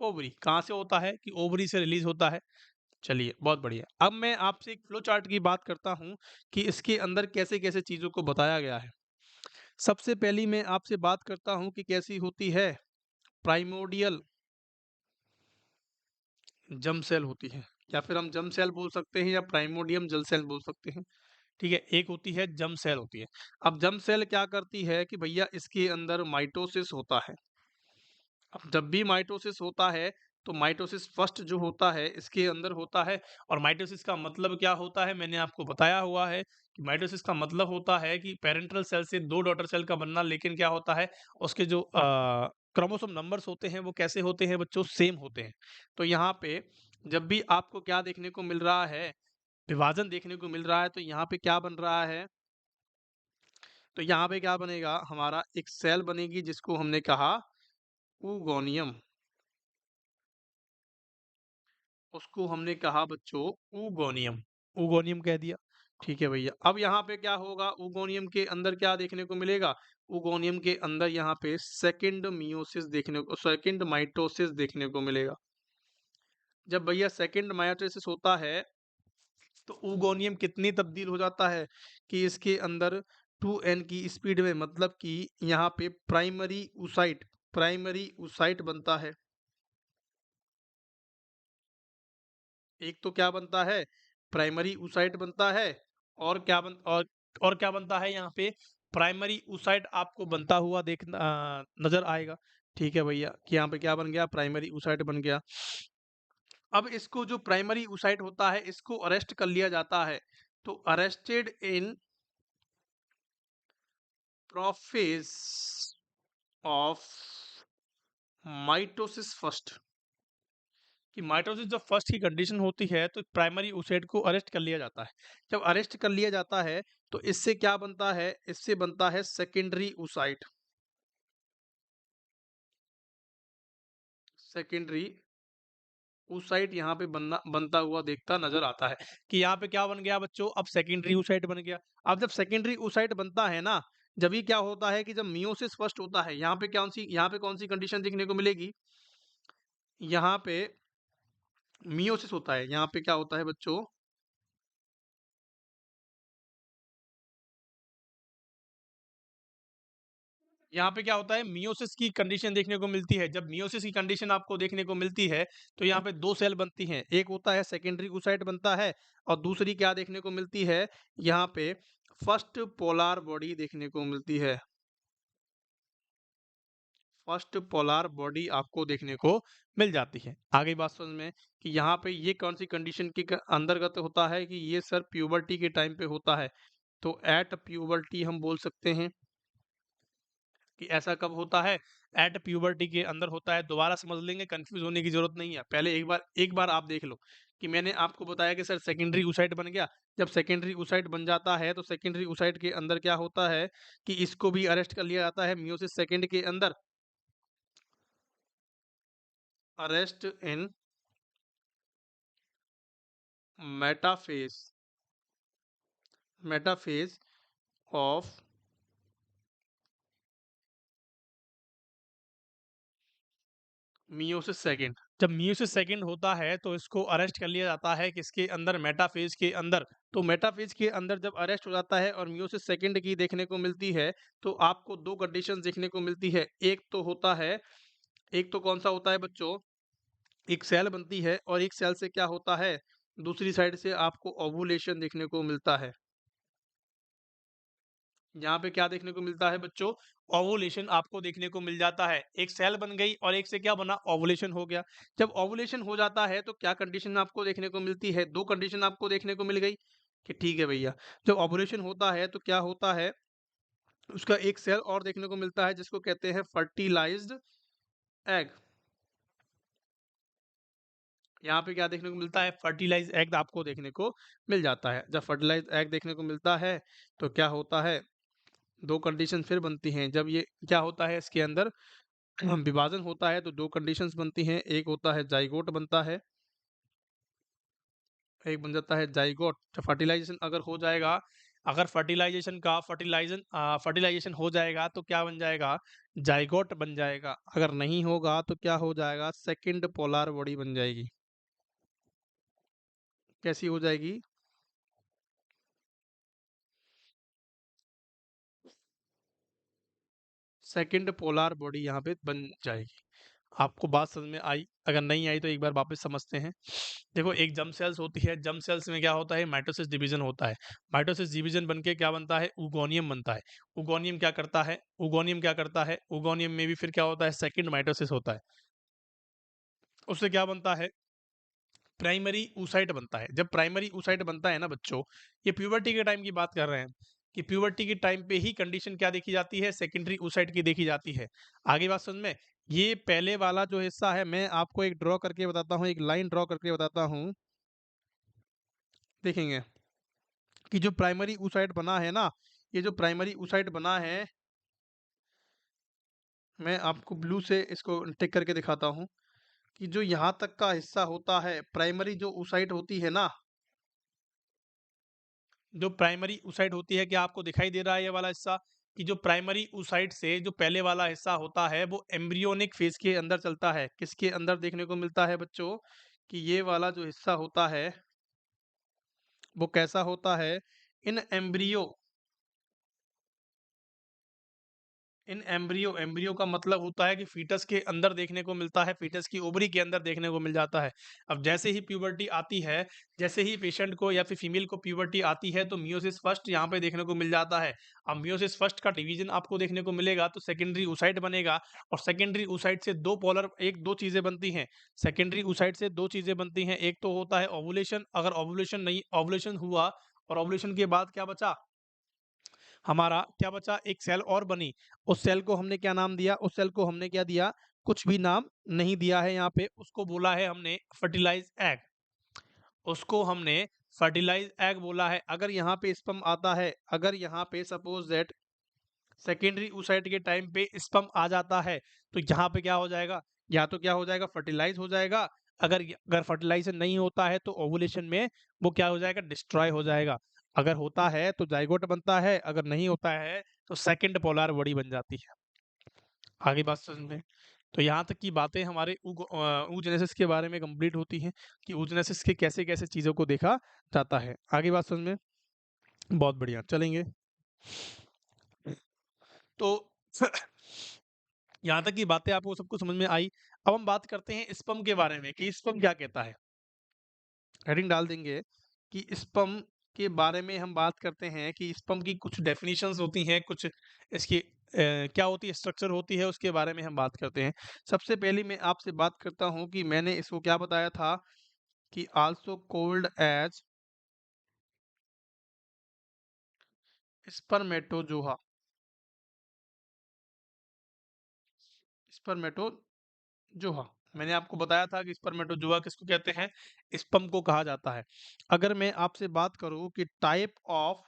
ओवरी। कहाँ से होता है कि ओवरी से रिलीज होता है। चलिए, बहुत बढ़िया। अब मैं आपसे एक फ्लो चार्ट की बात करता हूँ कि इसके अंदर कैसे कैसे चीजों को बताया गया है। सबसे पहली मैं आपसे बात करता हूँ कि कैसी होती है प्राइमोडियल जम सेल होती है, या फिर हम जम सेल बोल सकते हैं या प्राइमोडियम जल सेल बोल सकते हैं। ठीक है, एक होती है जम सेल होती है। अब जम सेल क्या करती है कि भैया इसके अंदर माइटोसिस होता है। अब जब भी माइटोसिस होता है, तो माइटोसिस फर्स्ट जो होता है इसके अंदर होता है। और माइटोसिस का मतलब क्या होता है, मैंने आपको बताया हुआ है कि माइटोसिस का मतलब होता है कि पेरेंटल सेल से दो डॉटर सेल का बनना, लेकिन क्या होता है उसके जो क्रोमोसोम नंबर्स होते हैं वो कैसे होते हैं बच्चों, सेम होते हैं। तो यहाँ पे जब भी आपको क्या देखने को मिल रहा है, विभाजन देखने को मिल रहा है, तो यहाँ पे क्या बन रहा है, तो यहाँ पे क्या बनेगा, हमारा एक सेल बनेगी जिसको हमने कहा ऊगोनियम। उसको हमने कहा बच्चों ऊगोनियम। ऊगोनियम कह दिया। ठीक है भैया, अब यहाँ पे क्या होगा, ऊगोनियम के अंदर क्या देखने को मिलेगा, ऊगोनियम के अंदर यहाँ पे सेकंड मियोसिस देखने को, सेकंड माइटोसिस देखने को मिलेगा। जब भैया सेकंड माइटोसिस होता है, तो ऊगोनियम कितनी तब्दील हो जाता है कि इसके अंदर 2n की स्पीड में, मतलब कि यहाँ पे प्राइमरी ऊसाइट बनता है। एक तो क्या बनता है, प्राइमरी ऊसाइट बनता है। और क्या बन और क्या बनता है यहाँ पे, प्राइमरी ऊसाइट आपको बनता हुआ नजर आएगा। ठीक है भैया, कि यहाँ पे क्या बन गया, प्राइमरी ऊसाइट बन गया। अब इसको जो प्राइमरी ऊसाइट होता है इसको अरेस्ट कर लिया जाता है, तो arrested in prophase of mitosis first. कि माइटोसिस जब फर्स्ट की कंडीशन होती है तो प्राइमरी ऊसाइट को अरेस्ट कर लिया जाता है। जब अरेस्ट कर लिया जाता है तो इससे क्या बनता है, इससे बनता है सेकेंडरी ऊसाइट। सेकेंडरी ऊसाइट यहाँ पे बनता हुआ देखता नजर आता है। कि यहाँ पे क्या बन गया बच्चों, अब सेकेंडरी ऊसाइट बन गया। अब जब सेकेंडरी ऊसाइट बनता है ना, जब ये क्या होता है कि जब मियोसिस फर्स्ट होता है, यहाँ पे कौन सी कंडीशन देखने को मिलेगी, यहाँ पे मियोसिस होता है। यहाँ पे क्या होता है बच्चों, यहाँ पे क्या होता है, मियोसिस की कंडीशन देखने को मिलती है। जब मियोसिस की कंडीशन आपको देखने को मिलती है, तो यहाँ पे दो सेल बनती हैं। एक होता है सेकेंडरी oocyte बनता है, और दूसरी क्या देखने को मिलती है, यहाँ पे फर्स्ट पोलार बॉडी देखने को मिलती है। फर्स्ट पोलार बॉडी आपको देखने को मिल जाती है। आगे बात समझ में, कि यहाँ पे ये कौन सी कंडीशन के अंतर्गत होता है, कि ये सर प्यूबर्टी के टाइम पे होता है। तो एट प्यूबर्टी हम बोल सकते हैं कि ऐसा कब होता है, एट प्यूबर्टी के अंदर होता है। दोबारा समझ लेंगे, कंफ्यूज होने की जरूरत नहीं है। पहले एक बार आप देख लो कि मैंने आपको बताया कि सर सेकेंडरी oocyte बन गया। जब सेकेंडरी oocyte बन जाता है, तो सेकेंडरी oocyte के अंदर क्या होता है कि इसको भी अरेस्ट कर लिया जाता है मियोसिस सेकेंड के अंदर। Arrest in metaphase metaphase of meiosis second. जब मियोसिस सेकेंड होता है तो इसको अरेस्ट कर लिया जाता है किसके अंदर, मेटाफेज के अंदर। तो मेटाफेज के अंदर जब अरेस्ट हो जाता है और मियोसिस सेकेंड की देखने को मिलती है, तो आपको दो कंडीशंस देखने को मिलती है। एक तो कौन सा होता है बच्चों, एक सेल बनती है, और एक सेल से क्या होता है, दूसरी साइड से आपको ओवुलेशन देखने को मिलता है। यहाँ पे क्या देखने को मिलता है बच्चों? ओवुलेशन आपको देखने को मिल जाता है। एक सेल बन गई और एक से क्या बना? ओवुलेशन हो गया। जब ओवुलेशन हो जाता है तो क्या कंडीशन आपको देखने को मिलती है? 2 कंडीशन आपको देखने को मिल गई कि ठीक है भैया, जब ओवुलेशन होता है तो क्या होता है? उसका एक सेल और देखने को मिलता है जिसको कहते हैं फर्टिलाइज्ड एग। यहाँ पे क्या देखने को मिलता है? फर्टिलाइज्ड एग आपको देखने को मिल जाता है। जब फर्टिलाइज्ड एग देखने को मिलता है तो क्या होता है? 2 कंडीशन फिर बनती हैं। जब ये क्या होता है इसके अंदर विभाजन होता है तो 2 कंडीशंस बनती हैं। एक होता है ज़ाइगोट बनता है, एक बन जाता है ज़ाइगोट। तो फर्टिलाइज़ेशन अगर हो जाएगा, अगर फर्टिलाइज़ेशन हो जाएगा तो क्या बन जाएगा? ज़ाइगोट बन जाएगा। अगर नहीं होगा तो क्या हो जाएगा? सेकंड पोलर बॉडी बन जाएगी। कैसी हो जाएगी? सेकंड पोलर बॉडी यहाँ पे बन जाएगी। आपको बात समझ में आई? अगर नहीं आई तो एक बार वापस समझते हैं। देखो एक जर्म सेल्स होती है, जर्म सेल्स में क्या होता है? माइटोसिस डिवीजन होता है। माइटोसिस डिवीजन बन के क्या बनता है? oogoनियम बनता है। oogoनियम क्या करता है? oogoनियम क्या करता है? oogoनियम में भी फिर क्या होता है? सेकंड माइटोसिस होता है। उससे क्या बनता है? प्राइमरी oocyte बनता है। जब प्राइमरी oocyte बनता है ना बच्चों, ये प्यूबर्टी के टाइम की बात कर रहे हैं कि प्यूबर्टी के टाइम पे ही कंडीशन क्या देखी जाती है? सेकेंडरी oocyte की देखी जाती है। आगे बात समझ में? ये पहले वाला जो हिस्सा है मैं आपको एक ड्रॉ करके बताता हूँ, एक लाइन ड्रॉ करके बताता हूँ। देखेंगे कि जो प्राइमरी oocyte बना है ना, ये जो प्राइमरी oocyte बना है, मैं आपको ब्लू से इसको टिक करके दिखाता हूँ कि जो यहाँ तक का हिस्सा होता है, प्राइमरी जो oocyte होती है ना, जो प्राइमरी oocyte होती है, क्या आपको दिखाई दे रहा है ये वाला हिस्सा? कि जो प्राइमरी oocyte से जो पहले वाला हिस्सा होता है वो एम्ब्रियोनिक फेज के अंदर चलता है। किसके अंदर देखने को मिलता है बच्चों? कि ये वाला जो हिस्सा होता है वो कैसा होता है? इन एम्ब्रियो इन एम्ब्रियो एम्ब्रियो का मतलब होता है कि फीटस के अंदर देखने को मिलता है, फीटस की ओवरी के अंदर देखने को मिल जाता है। अब जैसे ही प्यूबर्टी आती है, जैसे ही पेशेंट को या फिर फीमेल को प्यूबर्टी आती है तो मियोसिस फर्स्ट यहाँ पे देखने को मिल जाता है। अब मियोसिस फर्स्ट का डिवीजन आपको देखने को मिलेगा तो सेकेंडरी oocyte बनेगा और सेकेंडरी oocyte से दो चीजें बनती हैं। सेकेंडरी oocyte से दो चीजें बनती हैं, एक तो होता है ओवुलेशन। अगर ओवुलेशन नहीं ओवुलेशन हुआ और ओवुलेशन के बाद क्या बचा? हमारा क्या बचा? एक सेल और बनी। उस सेल को हमने क्या नाम दिया? उस सेल को हमने क्या दिया? कुछ भी नाम नहीं दिया है यहाँ पे। उसको बोला है हमने फर्टिलाइज एग। उसको हमने फर्टिलाइज एग बोला है। अगर यहाँ पे स्पर्म आता है, अगर यहाँ पे सपोज दैट सेकेंडरी oocyte के टाइम पे स्पर्म आ जाता है तो यहाँ पे क्या हो जाएगा? या तो क्या हो जाएगा? फर्टिलाइज हो जाएगा। अगर फर्टिलाइजेशन नहीं होता है तो ओवुलेशन में वो क्या हो जाएगा? डिस्ट्रॉय हो जाएगा। अगर होता है तो जाइगोट बनता है, अगर नहीं होता है तो सेकंड पोलर बॉडी बन जाती है। आगे बात समझ में? तो यहाँ तक की बातें हमारे oogenesis के बारे में कंप्लीट होती हैं कि oogenesis के कैसे-कैसे चीज़ों को देखा जाता है। आगे बात समझ में? बहुत बढ़िया, चलेंगे। तो यहाँ तक की बातें आपको सबको समझ में आई। अब हम बात करते हैं स्पर्म के बारे में कि स्पर्म क्या कहता है। हेडिंग डाल देंगे कि स्पर्म के बारे में हम बात करते हैं कि स्पर्म की कुछ डेफिनेशंस होती हैं, कुछ इसकी क्या होती है, स्ट्रक्चर होती है, उसके बारे में हम बात करते हैं। सबसे पहले मैं आपसे बात करता हूँ कि मैंने इसको क्या बताया था कि also called as spermatozoa. Spermatozoa मैंने आपको बताया था कि स्पर्मेटोजोआ किसको कहते हैं? स्पर्म को कहा जाता है। अगर मैं आपसे बात करूं कि टाइप ऑफ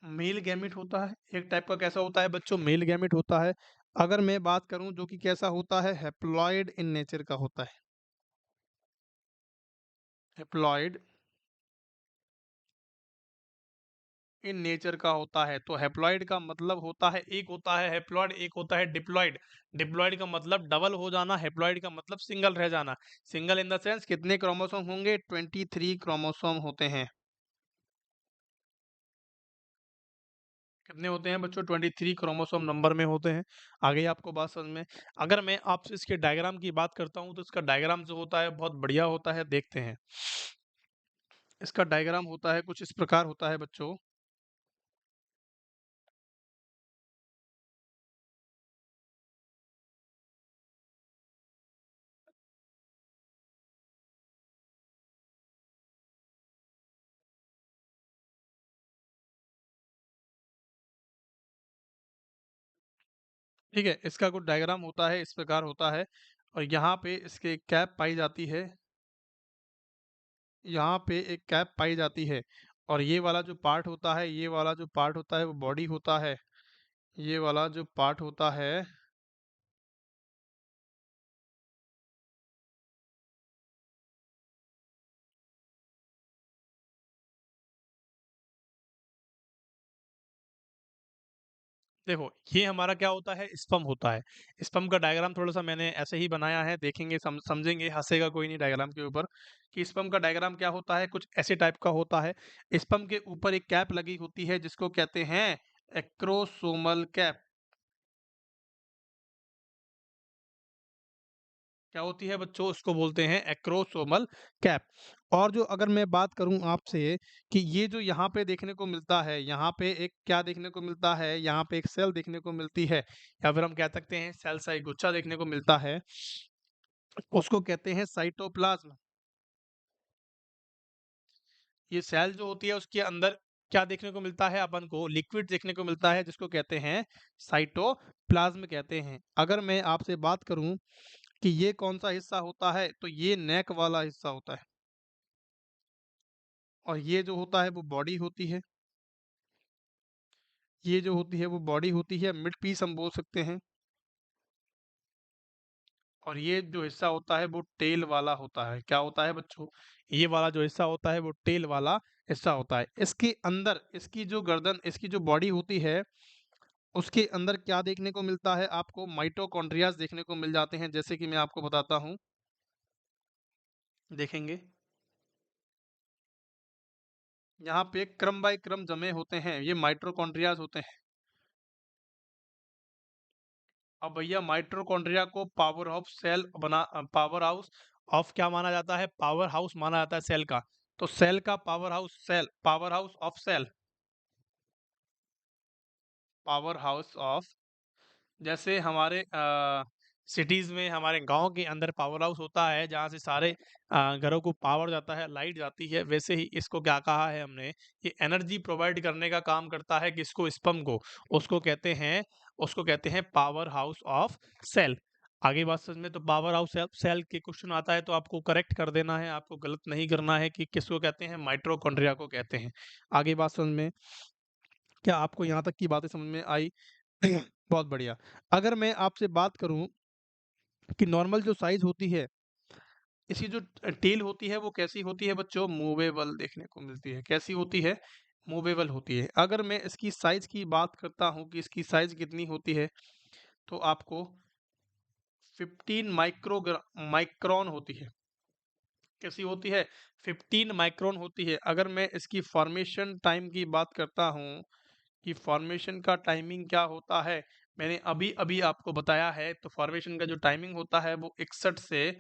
मेल गैमेट होता है, एक टाइप का कैसा होता है बच्चों? मेल गैमेट होता है। अगर मैं बात करूं जो कि कैसा होता है? हैप्लॉइड इन नेचर का होता है। हैप्लॉइड इन नेचर का होता है। तो हैप्लॉइड का मतलब होता है, एक होता है हैप्लॉइड, एक होता है डिप्लॉइड। डिप्लॉइड का मतलब डबल हो जाना, हैप्लॉइड का मतलब सिंगल रह जाना। सिंगल इन द सेंस कितने क्रोमोसोम होंगे? 23 क्रोमोसोम होते हैं। कितने होते हैं बच्चों? 23 क्रोमोसोम नंबर में होते हैं। आगे आपको बात समझ में? अगर मैं आपसे इसके डायग्राम की बात करता हूं तो इसका डायग्राम जो होता है बहुत बढ़िया होता है, देखते हैं। इसका डायग्राम होता है कुछ इस प्रकार होता है बच्चों। ठीक है, इसका कुछ डायग्राम होता है, इस प्रकार होता है और यहाँ पे इसके कैप पाई जाती है, यहाँ पे एक कैप पाई जाती है और ये वाला जो पार्ट होता है, ये वाला जो पार्ट होता है वो बॉडी होता है, ये वाला जो पार्ट होता है देखो, ये हमारा क्या होता है, स्पम होता है। स्पम का डायग्राम थोड़ा-सा मैंने ऐसे ही बनाया है, देखेंगे समझेंगे, हँसेगा कोई नहीं डायग्राम के ऊपर, कि स्पम का डायग्राम क्या होता है, कुछ ऐसे टाइप का होता है। स्पम के ऊपर एक कैप लगी होती है जिसको कहते हैं एक्रोसोमल कैप। क्या होती है बच्चों? उसको बोलते हैं एक्रोसोमल कैप। और जो अगर मैं बात करूँ आपसे कि ये जो यहाँ पे देखने को मिलता है, यहाँ पे एक क्या देखने को मिलता है, यहाँ पे एक सेल देखने को मिलती है या फिर हम कह सकते हैं सेल सा एक गुच्छा देखने को मिलता है, उसको कहते हैं साइटोप्लाज्म। ये सेल जो होती है उसके अंदर क्या देखने को मिलता है अपन को? लिक्विड देखने को मिलता है जिसको कहते हैं साइटोप्लाज्म कहते हैं। अगर मैं आपसे बात करूँ कि ये कौन-सा हिस्सा होता है, तो ये नेक वाला हिस्सा होता है। और ये जो होता है वो बॉडी होती है। ये जो होती है वो बॉडी होती है, मिड पीस हम बोल सकते हैं। और ये जो हिस्सा होता है वो टेल वाला होता है। क्या होता है बच्चों? ये वाला जो हिस्सा होता है वो टेल वाला हिस्सा होता है। इसके अंदर इसकी जो गर्दन इसकी जो बॉडी होती है, उसके अंदर क्या देखने को मिलता है आपको? माइटोकॉन्ड्रियाज़ देखने को मिल जाते हैं, जैसे कि मैं आपको बताता हूँ, देखेंगे। यहाँ पे क्रम बाय क्रम जमे होते हैं, ये माइटोकॉन्ड्रियाज़ होते हैं। अब भैया माइटोकॉन्ड्रिया को पावर हाउस ऑफ क्या माना जाता है? पावर हाउस माना जाता है सेल का। तो सेल का power house of cell, power house of, जैसे हमारे सिटीज में हमारे गांव के अंदर पावर हाउस होता है जहाँ से सारे घरों को पावर जाता है, लाइट जाती है, वैसे ही इसको क्या कहा है हमने, ये एनर्जी प्रोवाइड करने का काम करता है किसको? स्पम को। उसको कहते हैं उसको कहते हैं पावर हाउस ऑफ सेल। आगे बात समझ में, तो पावर हाउस सेल के क्वेश्चन आता है तो आपको करेक्ट कर देना है, आपको गलत नहीं करना है कि किसको कहते हैं, माइटोकॉन्ड्रिया को कहते हैं। आगे बात समझ में, क्या आपको यहाँ तक की बातें समझ में आई? बहुत बढ़िया। अगर मैं आपसे बात करूं कि नॉर्मल जो साइज होती है, इसकी जो टेल होती है वो कैसी होती है बच्चों? मूवेबल देखने को मिलती है। कैसी होती है? मूवेबल होती है। अगर मैं इसकी साइज की बात करता हूँ कि इसकी साइज कितनी होती है, तो आपको 15 माइक्रोन होती है। कैसी होती है? 15 माइक्रोन होती है। अगर मैं इसकी फॉर्मेशन टाइम की बात करता हूँ कि फॉर्मेशन का टाइमिंग क्या होता है, मैंने अभी अभी आपको बताया है। तो फॉर्मेशन का जो टाइमिंग होता है वो 61 से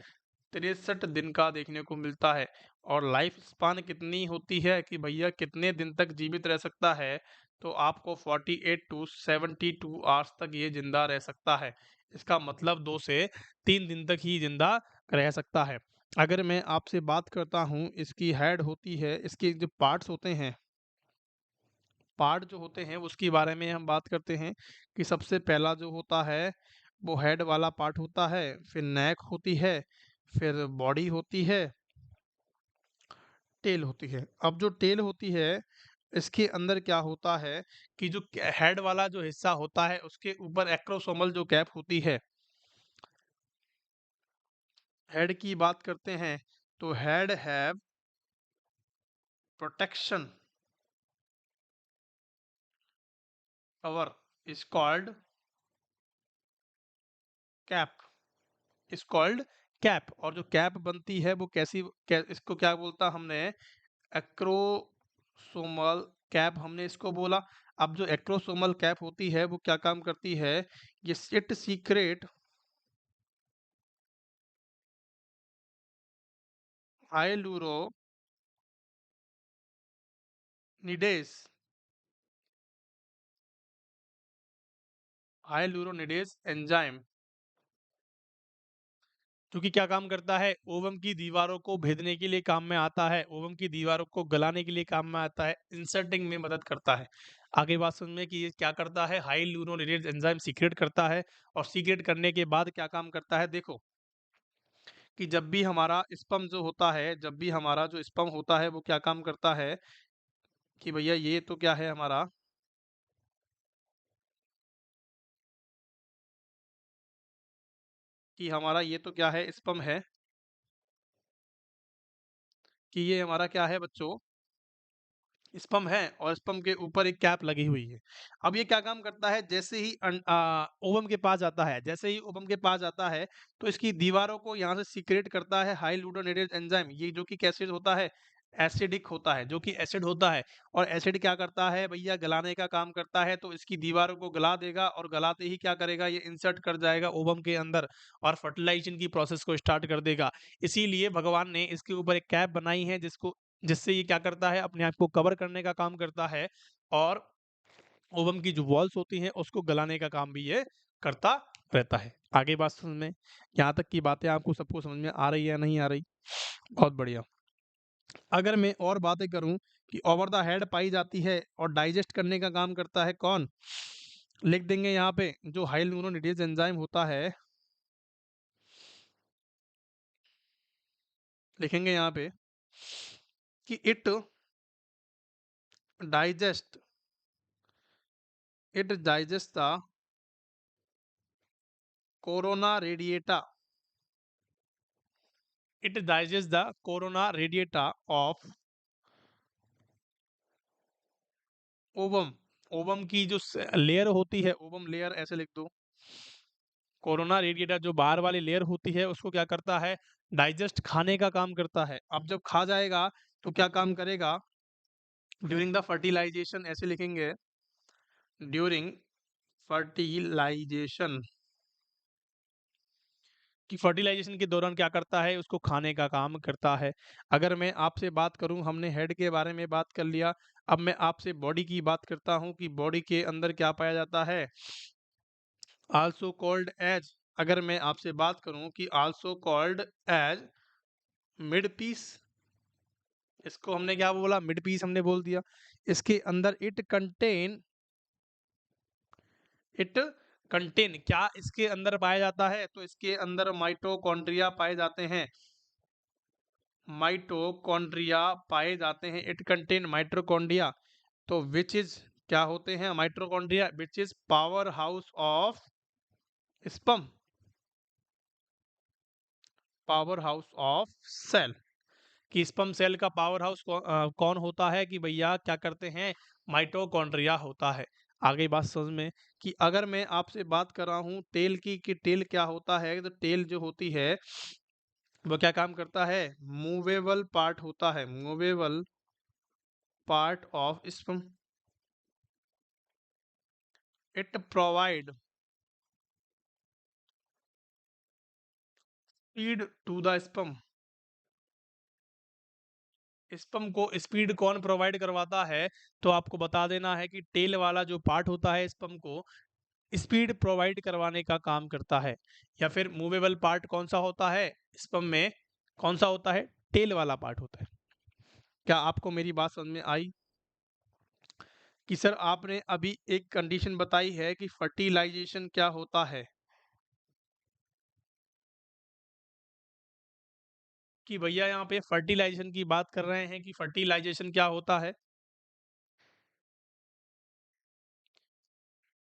63 दिन का देखने को मिलता है। और लाइफ स्पान कितनी होती है कि भैया कितने दिन तक जीवित रह सकता है, तो आपको 48 टू 72 आवर्स तक ये जिंदा रह सकता है। इसका मतलब 2 से 3 दिन तक ही जिंदा रह सकता है। अगर मैं आपसे बात करता हूँ, इसकी हेड होती है, इसके जो पार्ट्स होते हैं, पार्ट जो होते हैं उसके बारे में हम बात करते हैं कि सबसे पहला जो होता है वो हेड वाला पार्ट होता है, फिर नेक होती है, फिर बॉडी होती है, टेल होती है। अब जो टेल होती है, इसके अंदर क्या होता है कि जो हेड वाला जो हिस्सा होता है उसके ऊपर एक्रोसोमल जो कैप होती है, हेड की बात करते हैं, तो head have protection cover is called cap, is called cap. और जो कैप बनती है वो इसको क्या बोलता हमने? एक्रोसोमल कैप हमने इसको बोला। अब जो एक्रोसोमल कैप होती है वो क्या काम करती है? ये it secrete hyaluronidase, hyaluronidase enzyme, जो कि क्या काम करता है? ओवम की दीवारों को भेदने के लिए काम में आता है, ओवम की दीवारों को गलाने के लिए काम में आता है, इंसर्टिंग में मदद करता है। आगे बात समझ में कि ये क्या करता है, हाई ल्यूरोनेडेज एंजाइम सीक्रेट करता है और सीक्रेट करने के बाद क्या काम करता है, देखो कि जब भी हमारा स्पर्म जो होता है, जब भी हमारा जो स्पर्म होता है वो क्या काम करता है कि भैया ये तो क्या है हमारा कि हमारा ये तो क्या है, स्पर्म है कि ये हमारा क्या है बच्चों, स्पर्म है और स्पर्म के ऊपर एक कैप लगी हुई है। अब ये क्या काम करता है, जैसे ही ओवम के पास जाता है, जैसे ही ओवम के पास जाता है तो इसकी दीवारों को यहाँ से सीक्रेट करता है हाई ल्यूडोनेटेड एंजाइम, ये जो कि कैसे होता है, एसिडिक होता है, जो कि एसिड होता है। और एसिड क्या करता है भैया, गलाने का काम करता है, तो इसकी दीवारों को गला देगा और गलाते ही क्या करेगा, ये इंसर्ट कर जाएगा ओवम के अंदर और फर्टिलाइजेशन की प्रोसेस को स्टार्ट कर देगा। इसीलिए भगवान ने इसके ऊपर एक कैप बनाई है जिससे ये क्या करता है, अपने आप को कवर करने का काम करता है और ओवम की जो वॉल्स होती हैं उसको गलाने का काम भी ये करता रहता है। आगे बात समझ में, यहाँ तक की बातें आपको सबको समझ में आ रही है या नहीं आ रही? बहुत बढ़िया। अगर मैं और बातें करूं कि ओवर द हेड पाई जाती है और डाइजेस्ट करने का काम करता है कौन, लिख देंगे यहाँ पे जो हाइलुरोनिडेज एंजाइम होता है, लिखेंगे यहाँ पे कि digest it digest the corona radiata, it digests the corona radiata of ovum. Ovum की जो लेयर होती है, ओवम लेयर ऐसे लिख दो, कोरोना रेडिएटा जो बाहर वाली लेयर होती है उसको क्या करता है, डाइजेस्ट खाने का काम करता है। अब जब खा जाएगा तो क्या काम करेगा, ड्यूरिंग द फर्टिलाइजेशन ऐसे लिखेंगे, ड्यूरिंग फर्टिलाइजेशन कि फर्टिलाइजेशन के दौरान क्या करता है, उसको खाने का काम करता है। अगर मैं आपसे बात करूं, हमने हेड के बारे में बात कर लिया, अब मैं आपसे बॉडी की बात करता हूं कि बॉडी के अंदर क्या पाया जाता है, आल्सो कॉल्ड एज, अगर मैं आपसे बात करूं कि also called as mid piece, इसको हमने क्या बोला, मिड पीस हमने बोल दिया। इसके अंदर इट कंटेन क्या इसके अंदर पाया जाता है, तो इसके अंदर माइटोकॉन्ड्रिया पाए जाते हैं, माइटोकॉन्ड्रिया पाए जाते हैं, इट कंटेन माइटोकॉन्ड्रिया, तो विच इज क्या होते हैं mitochondria, which is power house of sperm, power house of cell, कि स्पर्म सेल का पावर हाउस कौन होता है, कि भैया क्या करते हैं, माइटोकॉन्ड्रिया होता है। आगे बात समझ में कि अगर मैं आपसे बात कर रहा हूँ टेल की, कि टेल क्या होता है, तो टेल जो होती है वो क्या काम करता है, मूवेबल पार्ट होता है, movable part of sperm, it provide speed to the sperm, sperm को स्पीड कौन प्रोवाइड करवाता है, तो आपको बता देना है कि टेल वाला जो पार्ट होता है स्पर्म को स्पीड प्रोवाइड करवाने का काम करता है। या फिर मूवेबल पार्ट कौन सा होता है स्पर्म में, कौन सा होता है, टेल वाला पार्ट होता है। क्या आपको मेरी बात समझ में आई कि सर आपने अभी एक कंडीशन बताई है कि फर्टिलाइजेशन क्या होता है, कि भैया यहाँ पे फर्टिलाइजेशन की बात कर रहे हैं कि फर्टिलाइजेशन क्या होता है।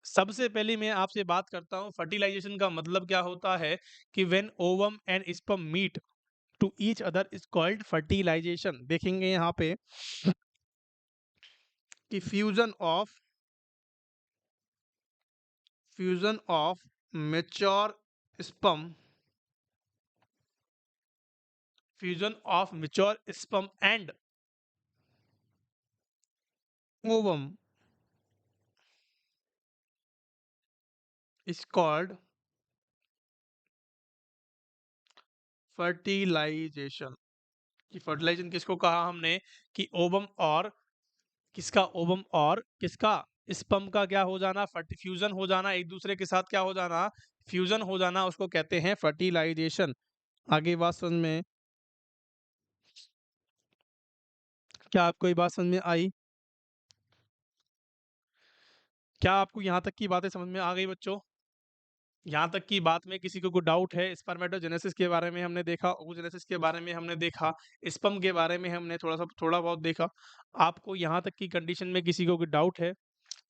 सबसे पहले मैं आपसे बात करता हूँ फर्टिलाइजेशन का मतलब क्या होता है, कि when ovum and sperm meet to each other is called fertilisation. देखेंगे यहाँ पे कि fusion of mature sperm, fusion of mature sperm and ovum is called fertilisation. कि फर्टिलाइजेशन किसको कहा हमने, कि ओवम और किसका, ओवम और किसका, स्पर्म का क्या हो जाना, फ्यूजन हो जाना, एक दूसरे के साथ क्या हो जाना, फ्यूजन हो जाना, उसको कहते हैं फर्टिलाइजेशन। आगे बात समझ में, क्या आपको ये बात समझ में आई? क्या आपको यहाँ तक की बातें समझ में आ गई बच्चों? यहाँ तक की बात में किसी को कोई डाउट है? स्पर्मेटोजेनेसिस के बारे में हमने देखा, oogenesis के बारे में हमने देखा, स्पर्म के बारे में हमने थोड़ा बहुत देखा। आपको यहाँ तक की कंडीशन में किसी को कोई डाउट है,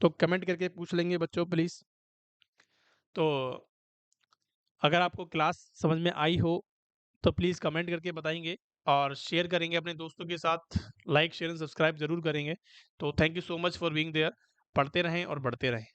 तो कमेंट करके पूछ लेंगे बच्चों प्लीज़। तो अगर आपको क्लास समझ में आई हो, तो प्लीज़ कमेंट करके बताएँगे और शेयर करेंगे अपने दोस्तों के साथ, लाइक, शेयर एंड सब्सक्राइब ज़रूर करेंगे। तो thank you so much for being there. पढ़ते रहें और बढ़ते रहें।